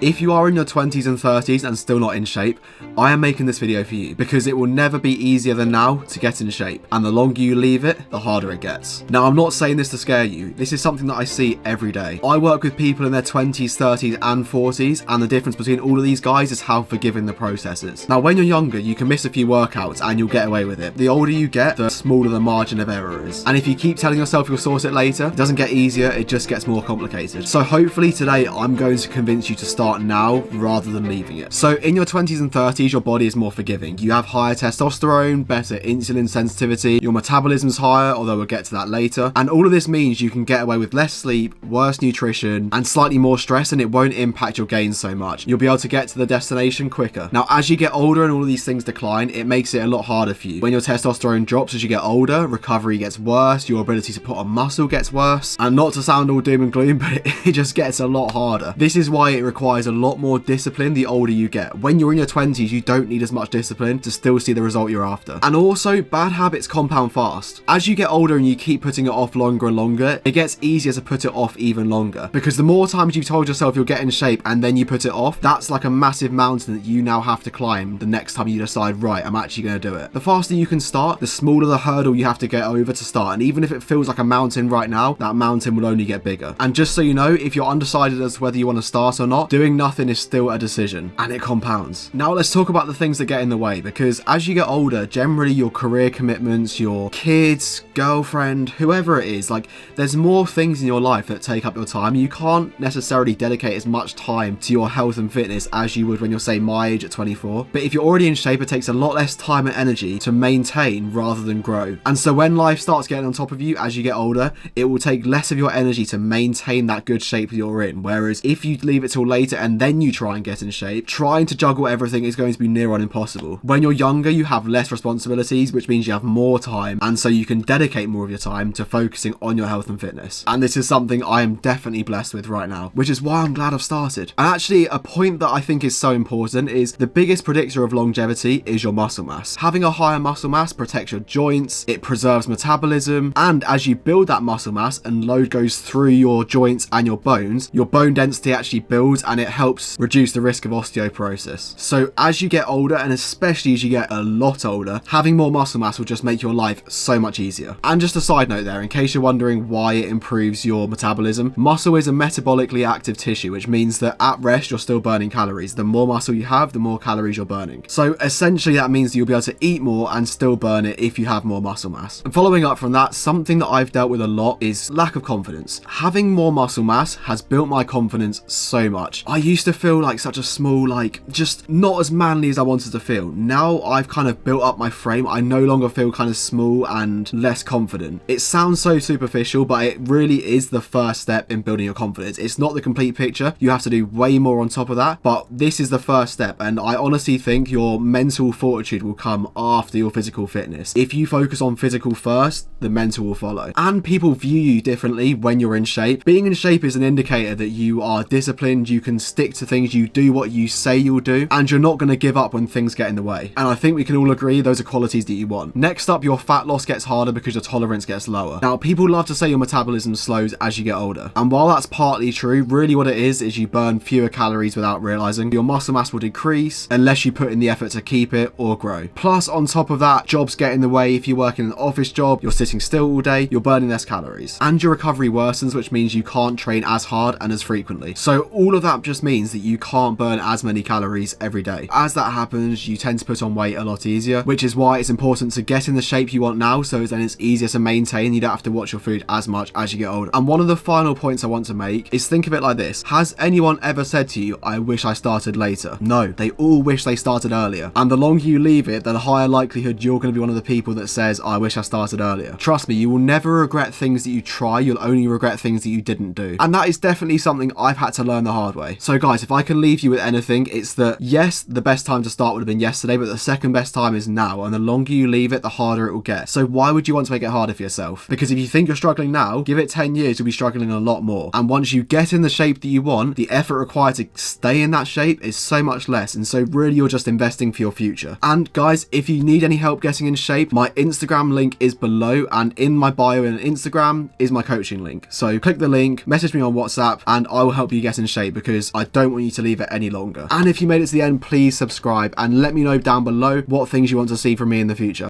If you are in your 20s and 30s and still not in shape, I am making this video for you because it will never be easier than now to get in shape, and the longer you leave it, the harder it gets. Now, I'm not saying this to scare you. This is something that I see every day. I work with people in their 20s, 30s and 40s, and the difference between all of these guys is how forgiving the process is. Now, when you're younger, you can miss a few workouts and you'll get away with it. The older you get, the smaller the margin of error is. And if you keep telling yourself you'll sort it later, it doesn't get easier, it just gets more complicated. So hopefully today, I'm going to convince you to start now rather than leaving it. So in your 20s and 30s, your body is more forgiving. You have higher testosterone, better insulin sensitivity, your metabolism's higher, although we'll get to that later. And all of this means you can get away with less sleep, worse nutrition, and slightly more stress, and it won't impact your gains so much. You'll be able to get to the destination quicker. Now, as you get older and all of these things decline, it makes it a lot harder for you. When your testosterone drops as you get older, recovery gets worse, your ability to put on muscle gets worse, and not to sound all doom and gloom, but it just gets a lot harder. This is why it requires a lot more discipline the older you get. When you're in your 20s, you don't need as much discipline to still see the result you're after. And also, bad habits compound fast. As you get older and you keep putting it off longer and longer, it gets easier to put it off even longer. Because the more times you've told yourself you'll get in shape and then you put it off, that's like a massive mountain that you now have to climb the next time you decide, right, I'm actually going to do it. The faster you can start, the smaller the hurdle you have to get over to start. And even if it feels like a mountain right now, that mountain will only get bigger. And just so you know, if you're undecided as to whether you want to start or not, doing nothing is still a decision, and it compounds. Now let's talk about the things that get in the way, because as you get older, generally your career commitments, your kids, girlfriend, whoever it is, like there's more things in your life that take up your time. You can't necessarily dedicate as much time to your health and fitness as you would when you're, say, my age at 24. But if you're already in shape, it takes a lot less time and energy to maintain rather than grow. And so when life starts getting on top of you as you get older, it will take less of your energy to maintain that good shape you're in. Whereas if you leave it till later and then you try and get in shape, trying to juggle everything is going to be near on impossible. When you're younger, you have less responsibilities, which means you have more time, and so you can dedicate more of your time to focusing on your health and fitness. And this is something I am definitely blessed with right now, which is why I'm glad I've started. And actually, a point that I think is so important is the biggest predictor of longevity is your muscle mass. Having a higher muscle mass protects your joints, it preserves metabolism, and as you build that muscle mass and load goes through your joints and your bones, your bone density actually builds and it helps reduce the risk of osteoporosis. So as you get older, and especially as you get a lot older, having more muscle mass will just make your life so much easier. And just a side note there, in case you're wondering why it improves your metabolism, muscle is a metabolically active tissue, which means that at rest you're still burning calories. The more muscle you have, the more calories you're burning. So essentially that means that you'll be able to eat more and still burn it if you have more muscle mass. And following up from that, something that I've dealt with a lot is lack of confidence. Having more muscle mass has built my confidence so much. I used to feel like such a small, like just not as manly as I wanted to feel. Now I've kind of built up my frame. I no longer feel kind of small and less confident. It sounds so superficial, but it really is the first step in building your confidence. It's not the complete picture. You have to do way more on top of that, but this is the first step. And I honestly think your mental fortitude will come after your physical fitness. If you focus on physical first, the mental will follow. And people view you differently when you're in shape. Being in shape is an indicator that you are disciplined, you can stick to things, you do what you say you'll do, and you're not going to give up when things get in the way. And I think we can all agree those are qualities that you want. Next up, your fat loss gets harder because your tolerance gets lower. Now, people love to say your metabolism slows as you get older. And while that's partly true, really what it is you burn fewer calories without realizing. Your muscle mass will decrease unless you put in the effort to keep it or grow. Plus, on top of that, jobs get in the way. If you work in an office job, you're sitting still all day, you're burning less calories. And your recovery worsens, which means you can't train as hard and as frequently. So all of that just means that you can't burn as many calories every day. As that happens, you tend to put on weight a lot easier, which is why it's important to get in the shape you want now, so then it's easier to maintain. You don't have to watch your food as much as you get older. And one of the final points I want to make is think of it like this. Has anyone ever said to you, I wish I started later? No, they all wish they started earlier. And the longer you leave it, the higher likelihood you're going to be one of the people that says, I wish I started earlier. Trust me, you will never regret things that you try. You'll only regret things that you didn't do. And that is definitely something I've had to learn the hard way. So guys, if I can leave you with anything, it's that yes, the best time to start would have been yesterday, but the second best time is now. And the longer you leave it, the harder it will get. So why would you want to make it harder for yourself? Because if you think you're struggling now, give it 10 years, you'll be struggling a lot more. And once you get in the shape that you want, the effort required to stay in that shape is so much less. And so really you're just investing for your future. And guys, if you need any help getting in shape, my Instagram link is below, and in my bio in Instagram is my coaching link. So click the link, message me on WhatsApp, and I will help you get in shape, because because I don't want you to leave it any longer. And if you made it to the end, please subscribe and let me know down below what things you want to see from me in the future.